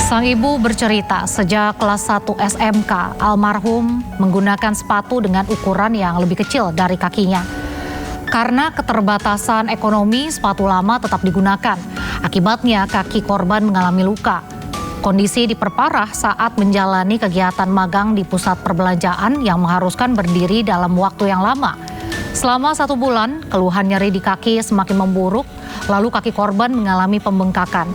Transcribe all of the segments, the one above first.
Sang ibu bercerita sejak kelas 1 SMK, almarhum menggunakan sepatu dengan ukuran yang lebih kecil dari kakinya. Karena keterbatasan ekonomi, sepatu lama tetap digunakan. Akibatnya kaki korban mengalami luka. Kondisi diperparah saat menjalani kegiatan magang di pusat perbelanjaan yang mengharuskan berdiri dalam waktu yang lama. Selama 1 bulan, keluhan nyeri di kaki semakin memburuk, lalu kaki korban mengalami pembengkakan.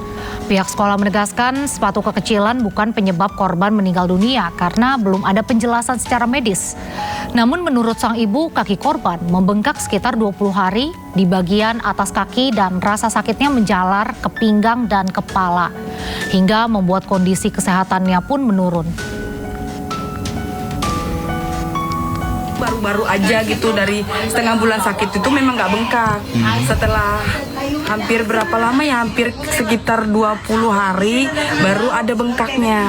Pihak sekolah menegaskan sepatu kekecilan bukan penyebab korban meninggal dunia karena belum ada penjelasan secara medis. Namun menurut sang ibu, kaki korban membengkak sekitar 20 hari di bagian atas kaki dan rasa sakitnya menjalar ke pinggang dan kepala, hingga membuat kondisi kesehatannya pun menurun. Baru-baru aja gitu, dari setengah bulan sakit itu memang nggak bengkak. Setelah hampir berapa lama ya, hampir sekitar 20 hari baru ada bengkaknya.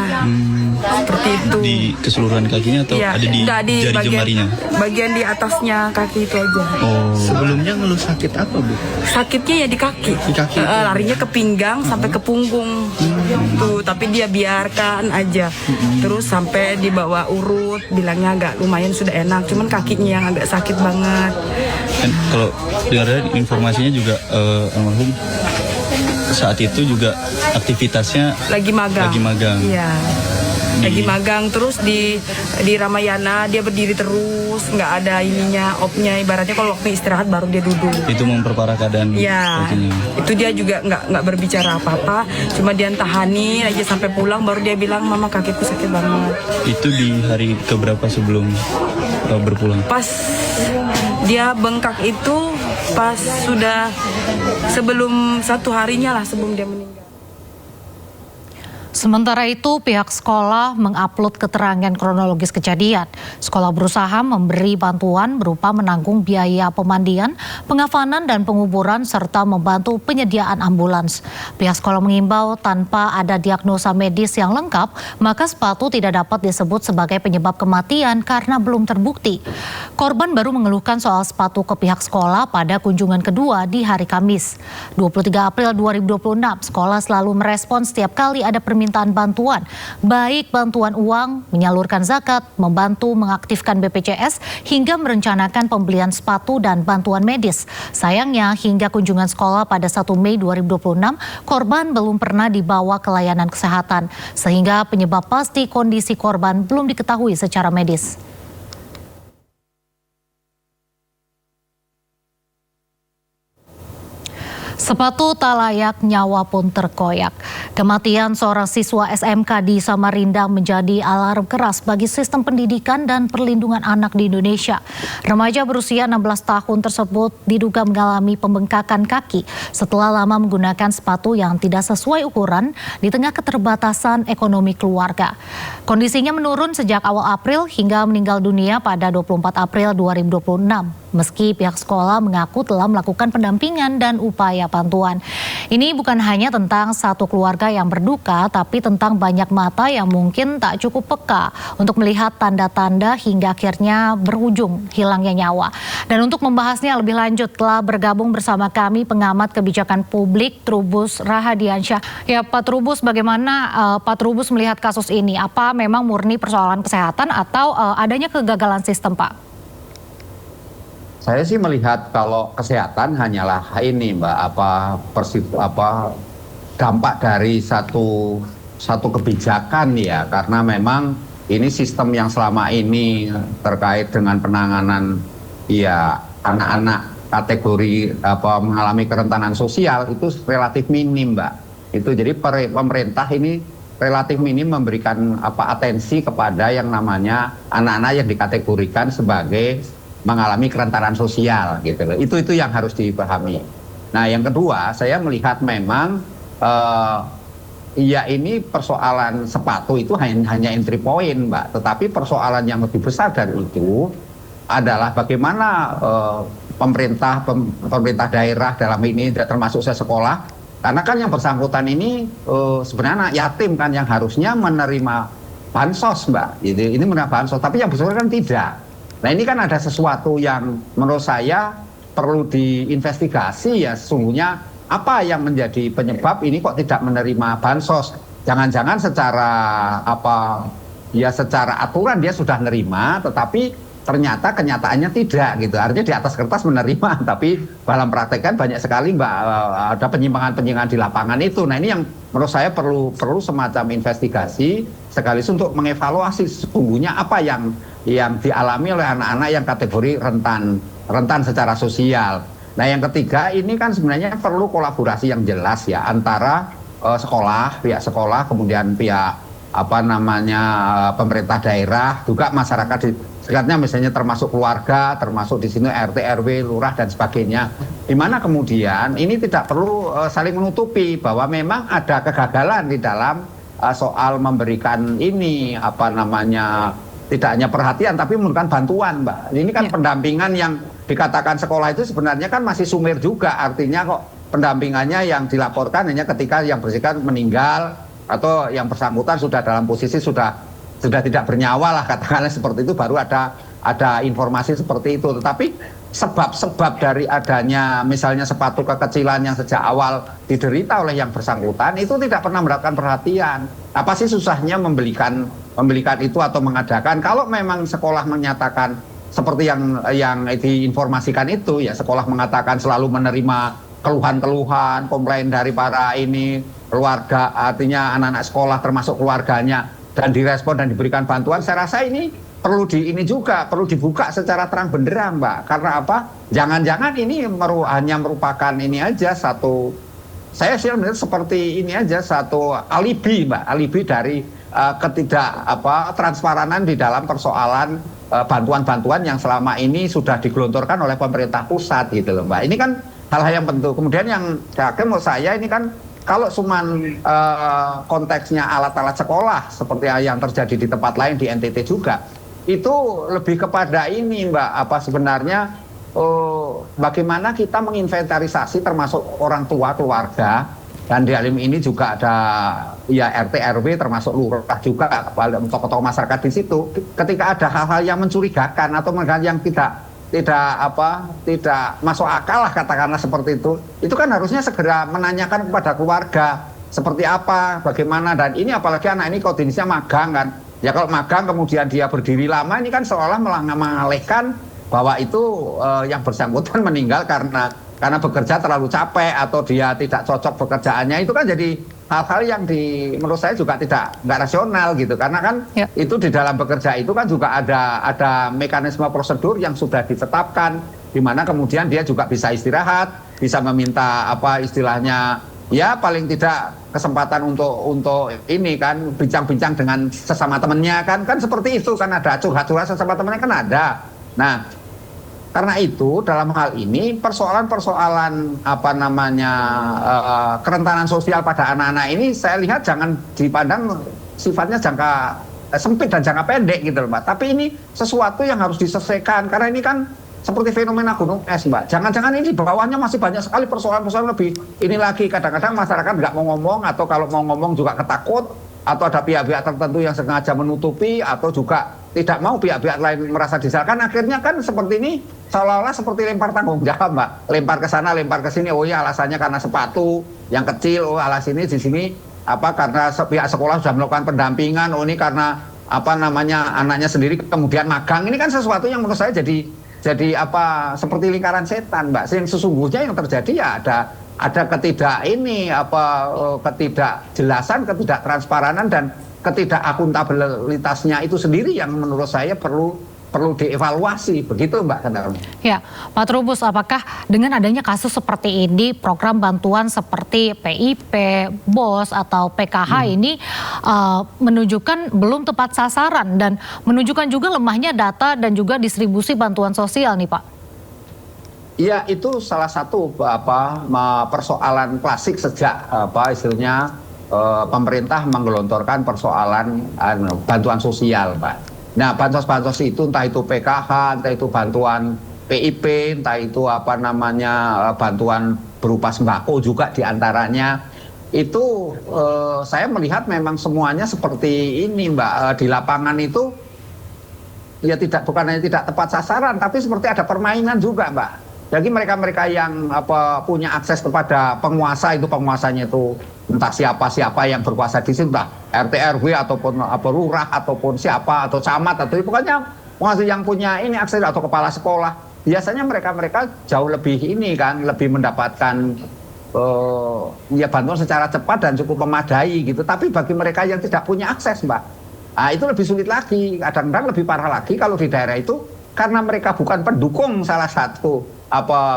Seperti itu. Di keseluruhan kakinya atau ya, ada di jari jemarinya? Bagian di atasnya kaki itu aja. Oh. Sebelumnya ngeluh sakit apa, Bu? Sakitnya ya di kaki. Di kaki. Larinya ke pinggang sampai ke punggung. Tuh, tapi dia biarkan aja. Terus sampai dibawa urut, bilangnya agak lumayan sudah enak, cuman kakinya yang agak sakit banget. Dan kalau dengar informasinya juga almarhum saat itu juga aktivitasnya Lagi magang. Iya. Lagi magang, terus di Ramayana dia berdiri terus, nggak ada ininya, opnya, ibaratnya kalau waktu istirahat baru dia duduk. Itu memperparah keadaan kakinya. Itu dia juga nggak berbicara apa-apa, cuma dia tahanin aja sampai pulang baru dia bilang, mama kakiku sakit banget. Itu di hari keberapa sebelum berpulang? Pas dia bengkak itu pas sudah sebelum 1 harinya lah sebelum dia meninggal. Sementara itu, pihak sekolah mengupload keterangan kronologis kejadian. Sekolah berusaha memberi bantuan berupa menanggung biaya pemandian, pengafanan dan penguburan serta membantu penyediaan ambulans. Pihak sekolah mengimbau tanpa ada diagnosa medis yang lengkap, maka sepatu tidak dapat disebut sebagai penyebab kematian karena belum terbukti. Korban baru mengeluhkan soal sepatu ke pihak sekolah pada kunjungan kedua di hari Kamis. 23 April 2026, sekolah selalu merespons setiap kali ada permintaan bantuan, baik bantuan uang, menyalurkan zakat, membantu mengaktifkan BPJS, hingga merencanakan pembelian sepatu dan bantuan medis. Sayangnya, hingga kunjungan sekolah pada 1 Mei 2026, korban belum pernah dibawa ke layanan kesehatan, sehingga penyebab pasti kondisi korban belum diketahui secara medis. Sepatu tak layak, nyawa pun terkoyak. Kematian seorang siswa SMK di Samarinda menjadi alarm keras bagi sistem pendidikan dan perlindungan anak di Indonesia. Remaja berusia 16 tahun tersebut diduga mengalami pembengkakan kaki setelah lama menggunakan sepatu yang tidak sesuai ukuran di tengah keterbatasan ekonomi keluarga. Kondisinya menurun sejak awal April hingga meninggal dunia pada 24 April 2026. Meski pihak sekolah mengaku telah melakukan pendampingan dan upaya bantuan. Ini bukan hanya tentang satu keluarga yang berduka, tapi tentang banyak mata yang mungkin tak cukup peka untuk melihat tanda-tanda hingga akhirnya berujung hilangnya nyawa. Dan untuk membahasnya lebih lanjut telah bergabung bersama kami pengamat kebijakan publik Trubus Rahadiansyah. Ya, Pak Trubus, bagaimana Pak Trubus melihat kasus ini? Apa memang murni persoalan kesehatan atau adanya kegagalan sistem, Pak? Saya sih melihat kalau kesehatan hanyalah ini, Mbak, dampak dari satu kebijakan ya, karena memang ini sistem yang selama ini terkait dengan penanganan ya anak-anak kategori mengalami kerentanan sosial itu relatif minim, Mbak. Itu jadi pemerintah ini relatif minim memberikan atensi kepada yang namanya anak-anak yang dikategorikan sebagai mengalami kerentanan sosial gitu loh. Itu yang harus dipahami. Nah, yang kedua, saya melihat memang ya ini persoalan sepatu itu hanya entry point, Mbak. Tetapi persoalan yang lebih besar dari itu adalah bagaimana pemerintah daerah dalam ini termasuk sekolah, karena kan yang bersangkutan ini sebenarnya anak yatim kan yang harusnya menerima bansos, Mbak. Ini menerima bansos, tapi yang bersangkutan kan tidak. Nah, ini kan ada sesuatu yang menurut saya perlu diinvestigasi ya, sesungguhnya apa yang menjadi penyebab ini kok tidak menerima bansos. jangan-jangan secara secara aturan dia sudah nerima, tetapi ternyata kenyataannya tidak gitu. Artinya di atas kertas menerima, tapi dalam praktek kan banyak sekali Mbak ada penyimpangan-penyimpangan di lapangan itu. Nah ini yang menurut saya perlu semacam investigasi sekaligus untuk mengevaluasi sesungguhnya apa yang dialami oleh anak-anak yang kategori rentan secara sosial. Nah yang ketiga ini kan sebenarnya perlu kolaborasi yang jelas ya antara pihak sekolah, kemudian pihak pemerintah daerah, juga masyarakat sekatnya misalnya termasuk keluarga, termasuk di sini RT, RW, lurah dan sebagainya. Di mana kemudian ini tidak perlu saling menutupi bahwa memang ada kegagalan di dalam soal memberikan ini tidak hanya perhatian tapi memberikan bantuan, Mbak. Ini kan pendampingan yang dikatakan sekolah itu sebenarnya kan masih sumir juga, artinya kok pendampingannya yang dilaporkan hanya ketika yang bersangkutan meninggal atau yang bersangkutan sudah dalam posisi sudah tidak bernyawa lah katakanlah seperti itu, baru ada informasi seperti itu. Tetapi sebab-sebab dari adanya misalnya sepatu kekecilan yang sejak awal diderita oleh yang bersangkutan itu tidak pernah mendapatkan perhatian. Apa sih susahnya membelikan itu atau mengadakan? Kalau memang sekolah menyatakan seperti yang diinformasikan itu, ya sekolah mengatakan selalu menerima keluhan-keluhan, komplain dari para keluarga, artinya anak-anak sekolah termasuk keluarganya, dan direspon dan diberikan bantuan, saya rasa ini perlu dibuka secara terang benderang, Mbak. Karena apa? Jangan-jangan ini hanya merupakan ini aja saya sih melihat seperti ini aja satu alibi, Mbak, alibi dari transparan di dalam persoalan bantuan-bantuan yang selama ini sudah digelontorkan oleh pemerintah pusat gitu loh, Mbak. Ini kan hal-hal yang penting. Kemudian yang menurut saya ini kan kalau cuman konteksnya alat-alat sekolah seperti yang terjadi di tempat lain di NTT juga, itu lebih kepada ini, Mbak, sebenarnya bagaimana kita menginventarisasi termasuk orang tua, keluarga, dan di dalam ini juga ada RT, RW termasuk lurah juga, tokoh-tokoh masyarakat di situ. Ketika ada hal-hal yang mencurigakan atau yang tidak masuk akal lah katakanlah seperti itu kan harusnya segera menanyakan kepada keluarga seperti apa, bagaimana, dan ini apalagi anak ini kondisinya magang kan. Ya kalau magang kemudian dia berdiri lama, ini kan seolah mengalihkan bahwa itu yang bersangkutan meninggal karena bekerja terlalu capek atau dia tidak cocok pekerjaannya. Itu kan jadi hal-hal yang menurut saya juga nggak rasional gitu, karena kan itu di dalam bekerja itu kan juga ada mekanisme prosedur yang sudah ditetapkan, di mana kemudian dia juga bisa istirahat, bisa meminta istilahnya paling tidak kesempatan untuk ini kan bincang-bincang dengan sesama temannya kan seperti itu kan, ada curhat-curhat sesama temannya kan ada. Nah, karena itu dalam hal ini persoalan-persoalan kerentanan sosial pada anak-anak ini saya lihat jangan dipandang sifatnya jangka sempit dan jangka pendek gitu loh, Mbak. Tapi ini sesuatu yang harus diselesaikan karena ini kan seperti fenomena gunung es, Mbak. Jangan-jangan ini di bawahnya masih banyak sekali persoalan-persoalan lebih ini lagi. Kadang-kadang masyarakat nggak mau ngomong, atau kalau mau ngomong juga ketakut, atau ada pihak-pihak tertentu yang sengaja menutupi, atau juga tidak mau pihak-pihak lain merasa disalahkan. Akhirnya kan seperti ini seolah-olah seperti lempar tanggung jawab, Mbak. Lempar ke sana, lempar ke sini. Oh ya alasannya karena sepatu yang kecil. Oh alasannya di sini karena pihak sekolah sudah melakukan pendampingan. Oh ini karena anaknya sendiri kemudian magang. Ini kan sesuatu yang menurut saya jadi seperti lingkaran setan, Mbak. Yang sesungguhnya yang terjadi ya ada ketidakjelasan, ketidaktransparanan dan ketidakakuntabilitasnya itu sendiri yang menurut saya perlu dievaluasi, begitu Mbak Kandarma. Ya, Pak Trubus, apakah dengan adanya kasus seperti ini, program bantuan seperti PIP, BOS atau PKH ini menunjukkan belum tepat sasaran dan menunjukkan juga lemahnya data dan juga distribusi bantuan sosial nih Pak? Iya, itu salah satu persoalan klasik sejak istilahnya pemerintah menggelontorkan persoalan bantuan sosial, Pak. Nah, bansos-bansos itu entah itu PKH, entah itu bantuan PIP, entah itu bantuan berupa sembako juga diantaranya. Itu saya melihat memang semuanya seperti ini, Mbak. Di lapangan itu ya bukan hanya tidak tepat sasaran, tapi seperti ada permainan juga, Mbak. Jadi mereka-mereka yang punya akses kepada penguasa itu, penguasanya itu entah siapa-siapa yang berkuasa di situ, entah RT RW ataupun lurah ataupun siapa atau camat atau pokoknya yang punya ini akses atau kepala sekolah. Biasanya mereka jauh lebih ini kan, lebih mendapatkan ya bantuan secara cepat dan cukup memadai gitu. Tapi bagi mereka yang tidak punya akses, Mbak, itu lebih sulit lagi. Kadang-kadang lebih parah lagi kalau di daerah itu karena mereka bukan pendukung salah satu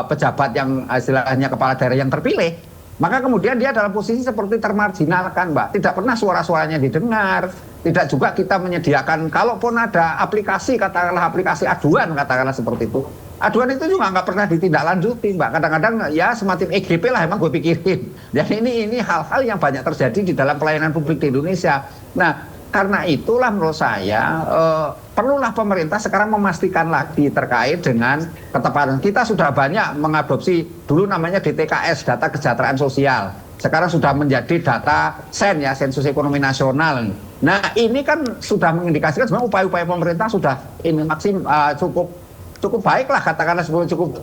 pejabat yang istilahnya kepala daerah yang terpilih, maka kemudian dia dalam posisi seperti termarginalkan, Mbak. Tidak pernah suara-suaranya didengar. Tidak juga kita menyediakan, kalaupun ada aplikasi, katakanlah aplikasi aduan, katakanlah seperti itu. Aduan itu juga nggak pernah ditindaklanjuti, Mbak. Kadang-kadang ya semacam EGP lah emang gue pikirin. Dan ini hal-hal yang banyak terjadi di dalam pelayanan publik di Indonesia. Nah, karena itulah menurut saya perlulah pemerintah sekarang memastikan lagi terkait dengan ketepatan. Kita sudah banyak mengadopsi dulu namanya DTKS, data kesejahteraan sosial. Sekarang sudah menjadi data SEN ya, sensus ekonomi nasional. Nah, ini kan sudah mengindikasikan sebenarnya upaya-upaya pemerintah sudah ini cukup baik lah, katakanlah cukup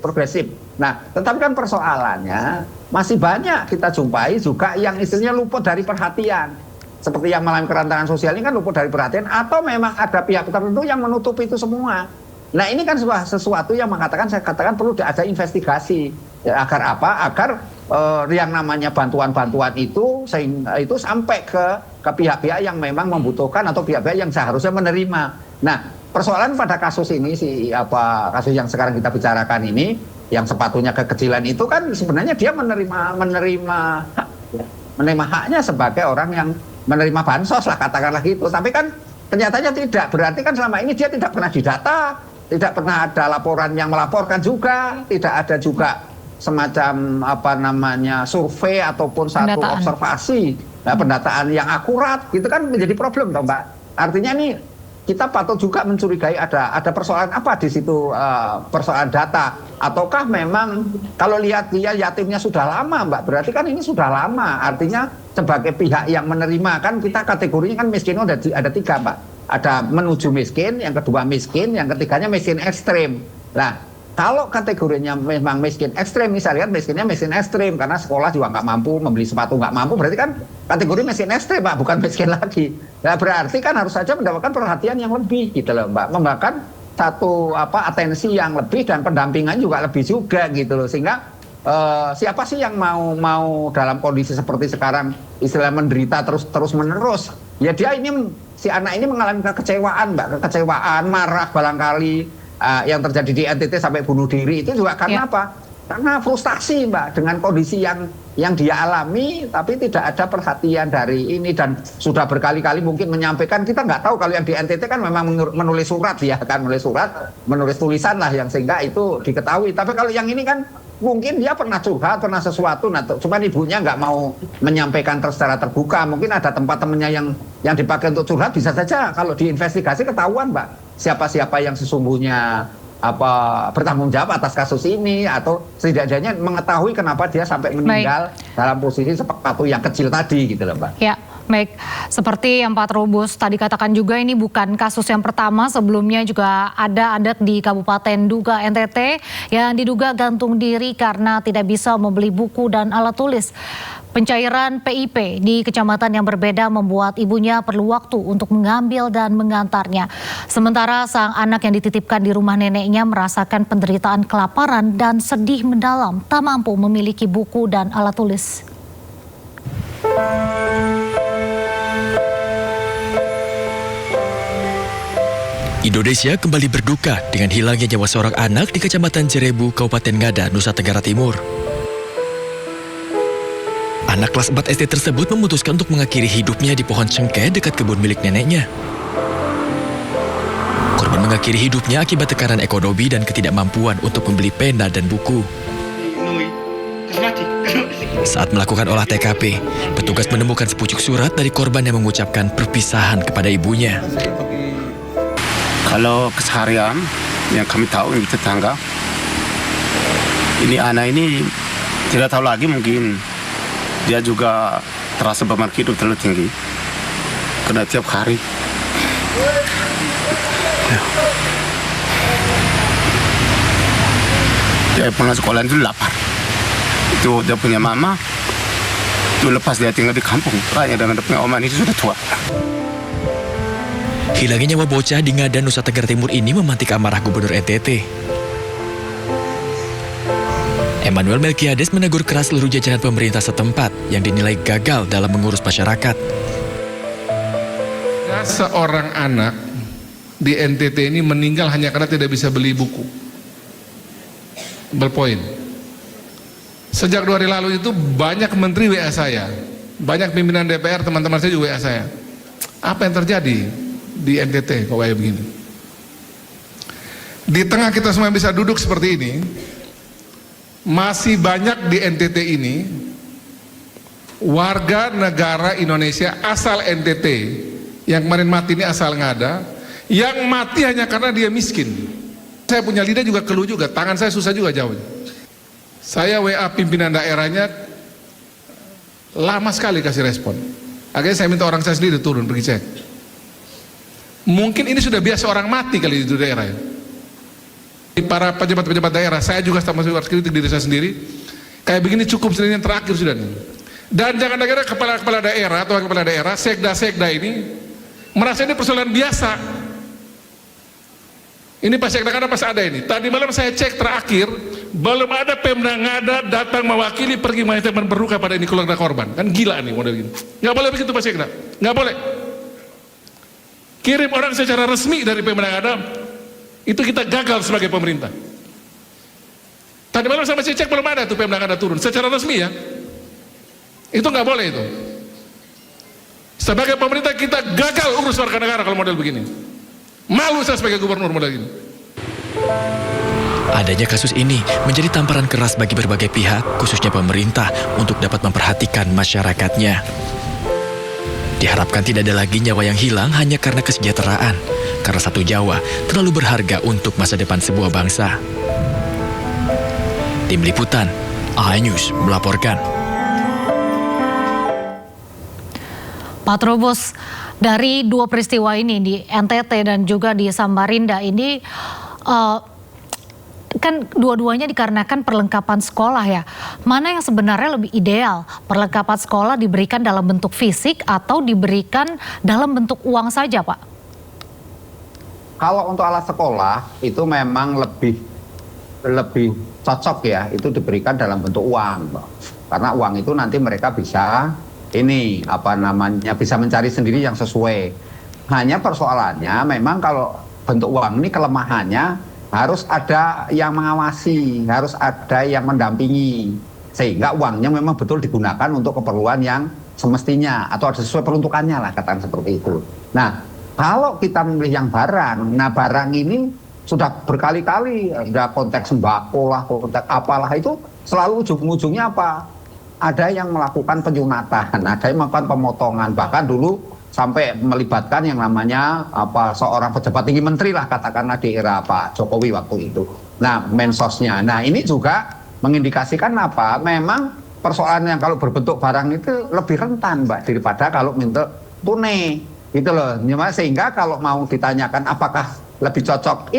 progresif. Nah, tetapi kan persoalannya masih banyak kita jumpai juga yang istilahnya luput dari perhatian. Seperti yang mengalami kerentanan sosial ini kan luput dari perhatian, atau memang ada pihak tertentu yang menutupi itu semua. Nah, ini kan sesuatu yang saya katakan perlu ada investigasi. Ya, agar apa? Agar yang namanya bantuan-bantuan itu sampai ke pihak-pihak yang memang membutuhkan atau pihak-pihak yang seharusnya menerima. Nah, persoalan pada kasus ini kasus yang sekarang kita bicarakan ini, yang sepatunya kekecilan itu kan sebenarnya dia menerima haknya sebagai orang yang menerima bansos lah, katakanlah gitu. Tapi kan kenyataannya tidak. Berarti kan selama ini dia tidak pernah didata, tidak pernah ada laporan yang melaporkan juga, tidak ada juga semacam survei ataupun satu observasi, pendataan yang akurat, gitu kan menjadi problem toh, Mbak. Artinya nih kita patut juga mencurigai ada persoalan apa di situ, persoalan data, ataukah memang kalau lihat dia yatimnya sudah lama, Mbak, berarti kan ini sudah lama. Artinya sebagai pihak yang menerima kan kita kategorinya kan miskin ada 3, Mbak. Ada menuju miskin, yang kedua miskin, yang ketiganya miskin ekstrem. Nah, kalau kategorinya memang miskin ekstrem, misalnya miskinnya miskin ekstrem karena sekolah juga nggak mampu, membeli sepatu nggak mampu, berarti kan kategori miskin ekstrem, Pak, bukan miskin lagi. Nah, berarti kan harus saja mendapatkan perhatian yang lebih gitu loh, Mbak, mendapatkan satu atensi yang lebih dan pendampingan juga lebih juga gitu loh, sehingga siapa sih yang mau dalam kondisi seperti sekarang istilah menderita terus menerus? Ya dia si anak ini mengalami kekecewaan, Mbak, marah barangkali. Yang terjadi di NTT sampai bunuh diri itu juga karena apa? Karena frustasi, Mbak, dengan kondisi yang dia alami, tapi tidak ada perhatian dari ini, dan sudah berkali-kali mungkin menyampaikan. Kita nggak tahu kalau yang di NTT kan memang menulis surat ya kan, menulis tulisan lah yang sehingga itu diketahui. Tapi kalau yang ini kan mungkin dia pernah curhat, pernah sesuatu, cuman ibunya nggak mau menyampaikan secara terbuka. Mungkin ada tempat temannya yang dipakai untuk curhat, bisa saja kalau diinvestigasi ketahuan, Mbak, siapa-siapa yang sesungguhnya bertanggung jawab atas kasus ini, atau setidaknya mengetahui kenapa dia sampai meninggal dalam posisi sepatu yang kecil tadi gitu loh, Mbak. Ya. Baik, seperti yang Pak Trubus tadi katakan juga, ini bukan kasus yang pertama. Sebelumnya juga ada adat di Kabupaten Duga, NTT, yang diduga gantung diri karena tidak bisa membeli buku dan alat tulis. Pencairan PIP di kecamatan yang berbeda membuat ibunya perlu waktu untuk mengambil dan mengantarnya. Sementara sang anak yang dititipkan di rumah neneknya merasakan penderitaan kelaparan dan sedih mendalam, tak mampu memiliki buku dan alat tulis. Indonesia kembali berduka dengan hilangnya nyawa seorang anak di Kecamatan Jerebu, Kabupaten Ngada, Nusa Tenggara Timur. Anak kelas 4 SD tersebut memutuskan untuk mengakhiri hidupnya di pohon cengkeh dekat kebun milik neneknya. Korban mengakhiri hidupnya akibat tekanan ekonomi dan ketidakmampuan untuk membeli pena dan buku. Saat melakukan olah TKP, petugas menemukan sepucuk surat dari korban yang mengucapkan perpisahan kepada ibunya. Kalau keseharian yang kami tahu di tetangga, ini anak ini tidak tahu lagi, mungkin dia juga terasa beban hidup terlalu tinggi karena tiap hari dia pulang sekolah itu lapar, Itu dia punya mama, itu lepas dia tinggal di kampung raya dengan dia punya oma itu sudah tua. Hilangnya nyawa bocah di Ngada, Nusa Tenggara Timur ini memantik amarah Gubernur NTT. Emmanuel Melkiades menegur keras seluruh jajaran pemerintah setempat yang dinilai gagal dalam mengurus masyarakat. Seorang anak di NTT ini meninggal hanya karena tidak bisa beli buku. Ballpoint. Sejak 2 hari lalu itu banyak menteri WA saya, banyak pimpinan DPR, teman-teman saya juga WA saya. Apa yang terjadi di NTT kok kayak begini? Di tengah kita semua bisa duduk seperti ini, masih banyak di NTT ini warga negara Indonesia asal NTT yang kemarin mati ini asal Ngada, yang mati hanya karena dia miskin. Saya punya lidah juga keluh juga, tangan saya susah juga jawabnya. Saya WA pimpinan daerahnya lama sekali kasih respon. Akhirnya saya minta orang saya sendiri turun pergi cek. Mungkin ini sudah biasa orang mati kali di daerah ya. Para pejabat-pejabat daerah, saya juga sama kritik diri saya sendiri. Kayak begini cukup sendiri yang terakhir sudah nih. Dan jangan kira kepala daerah atau kepala daerah, sekda ini merasa ini persoalan biasa. Ini pas sekda kan pas ada ini. Tadi malam saya cek terakhir, belum ada Pemda Ngada datang mewakili pergi menyampaikan berduka pada ini keluarga korban. Kan gila nih model gini. Nggak boleh begitu Pak Sekda, nggak boleh. Kirim orang secara resmi dari Pemda Ngada. Itu kita gagal sebagai pemerintah. Tadi malam sama saya cek belum ada tuh Pemda Ngada turun secara resmi ya. Itu nggak boleh itu. Sebagai pemerintah kita gagal urus warga negara kalau model begini. Malu saya sebagai gubernur model gini. Adanya kasus ini menjadi tamparan keras bagi berbagai pihak, khususnya pemerintah, untuk dapat memperhatikan masyarakatnya. Diharapkan tidak ada lagi nyawa yang hilang hanya karena kesejahteraan, karena satu Jawa terlalu berharga untuk masa depan sebuah bangsa. Tim Liputan, iNews melaporkan. Pak Trubus, dari 2 peristiwa ini di NTT dan juga di Samarinda ini kan dua-duanya dikarenakan perlengkapan sekolah ya. Mana yang sebenarnya lebih ideal? Perlengkapan sekolah diberikan dalam bentuk fisik atau diberikan dalam bentuk uang saja, Pak? Kalau untuk alat sekolah itu memang lebih cocok ya, itu diberikan dalam bentuk uang, Pak. Karena uang itu nanti mereka bisa bisa mencari sendiri yang sesuai. Hanya persoalannya memang kalau bentuk uang ini kelemahannya harus ada yang mengawasi, harus ada yang mendampingi, sehingga uangnya memang betul digunakan untuk keperluan yang semestinya atau sesuai peruntukannya lah, katakan seperti itu. Nah, kalau kita memilih yang barang, nah barang ini sudah berkali-kali ada konteks sembako lah, konteks apalah, itu selalu ujung-ujungnya apa? Ada yang melakukan penyunatan, ada yang melakukan pemotongan, bahkan dulu sampai melibatkan yang namanya seorang pejabat tinggi menteri lah, katakanlah di era Pak Jokowi waktu itu. Nah, mensosnya. Nah, ini juga mengindikasikan apa? Memang persoalan yang kalau berbentuk barang itu lebih rentan, Mbak, daripada kalau minta tunai. Gitu loh. Sehingga kalau mau ditanyakan apakah lebih cocok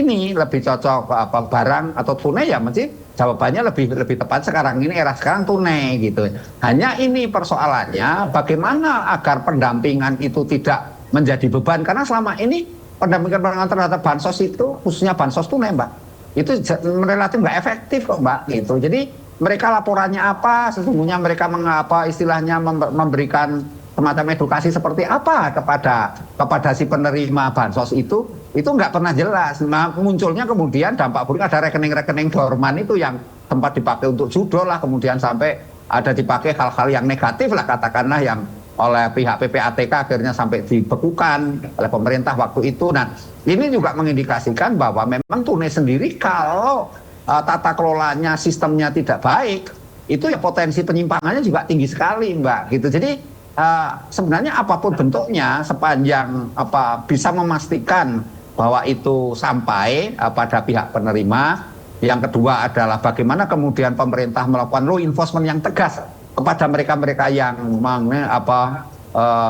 barang atau tunai, ya mesti jawabannya lebih tepat sekarang ini, era sekarang tunai gitu. Hanya ini persoalannya bagaimana agar pendampingan itu tidak menjadi beban, karena selama ini pendampingan terhadap bansos itu, khususnya bansos tunai, Mbak, itu relatif nggak efektif kok, Mbak, gitu. Jadi mereka laporannya apa, sesungguhnya mereka memberikan semacam edukasi seperti apa kepada si penerima bansos itu nggak pernah jelas. Nah, munculnya kemudian dampak buruk, ada rekening-rekening dorman itu yang tempat dipakai untuk judo lah, kemudian sampai ada dipakai hal-hal yang negatif lah, katakanlah yang oleh pihak PPATK akhirnya sampai dibekukan oleh pemerintah waktu itu. Nah, ini juga mengindikasikan bahwa memang tunai sendiri kalau tata kelolanya, sistemnya tidak baik, itu ya potensi penyimpangannya juga tinggi sekali, Mbak, gitu. Jadi sebenarnya apapun bentuknya, sepanjang bisa memastikan bahwa itu sampai pada pihak penerima. Yang kedua adalah bagaimana kemudian pemerintah melakukan law enforcement yang tegas kepada mereka-mereka yang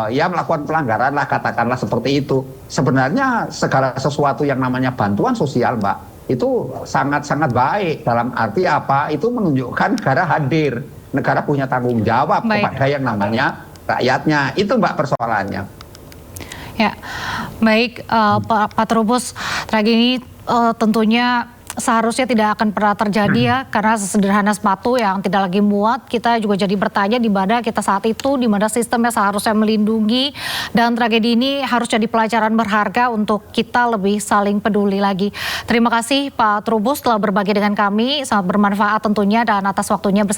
melakukan pelanggaran lah, katakanlah seperti itu. Sebenarnya segala sesuatu yang namanya bantuan sosial, Mbak, itu sangat-sangat baik, dalam arti apa? Itu menunjukkan negara hadir. negara punya tanggung jawab Baik. kepada yang namanya rakyatnya. Itu Mbak persoalannya. Ya, baik Pak Trubus, tragedi ini tentunya seharusnya tidak akan pernah terjadi ya, karena sesederhana sepatu yang tidak lagi muat, kita juga jadi bertanya di mana kita saat itu, di mana sistemnya seharusnya melindungi, dan tragedi ini harus jadi pelajaran berharga untuk kita lebih saling peduli lagi. Terima kasih Pak Trubus telah berbagi dengan kami, sangat bermanfaat tentunya, dan atas waktunya bersama